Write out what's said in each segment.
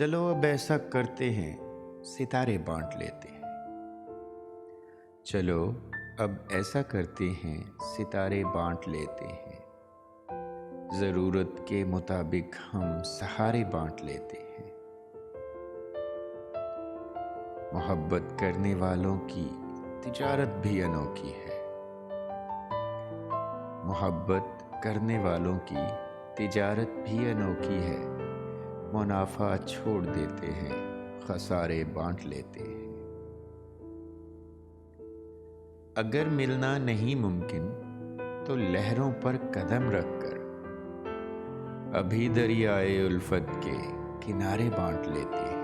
चलो अब ऐसा करते हैं, सितारे बांट लेते हैं। चलो अब ऐसा करते हैं, सितारे बांट लेते हैं। ज़रूरत के मुताबिक हम सहारे बांट लेते हैं। मोहब्बत करने वालों की तिजारत भी अनोखी है। मोहब्बत करने वालों की तिजारत भी अनोखी है। मुनाफा छोड़ देते हैं, खसारे बांट लेते हैं। अगर मिलना नहीं मुमकिन तो लहरों पर कदम रखकर अभी दरियाए उल्फत के किनारे बांट लेते हैं।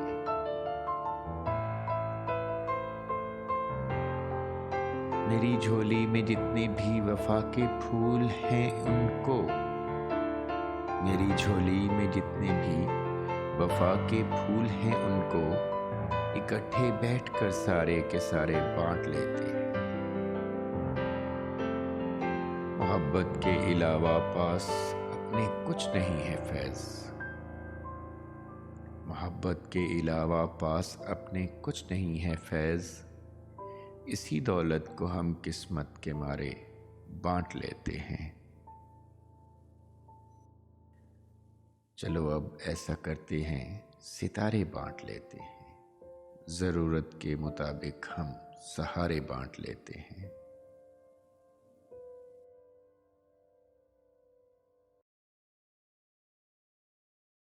मेरी झोली में जितने भी वफा के फूल हैं उनको, मेरी झोली में जितने भी वफा के फूल हैं उनको इकट्ठे बैठकर सारे के सारे बांट लेते हैं। मोहब्बत के अलावा पास अपने कुछ नहीं है फैज़। मोहब्बत के अलावा पास अपने कुछ नहीं है फैज़। इसी दौलत को हम किस्मत के मारे बांट लेते हैं। चलो अब ऐसा करते हैं, सितारे बांट लेते हैं। ज़रूरत के मुताबिक हम सहारे बांट लेते हैं।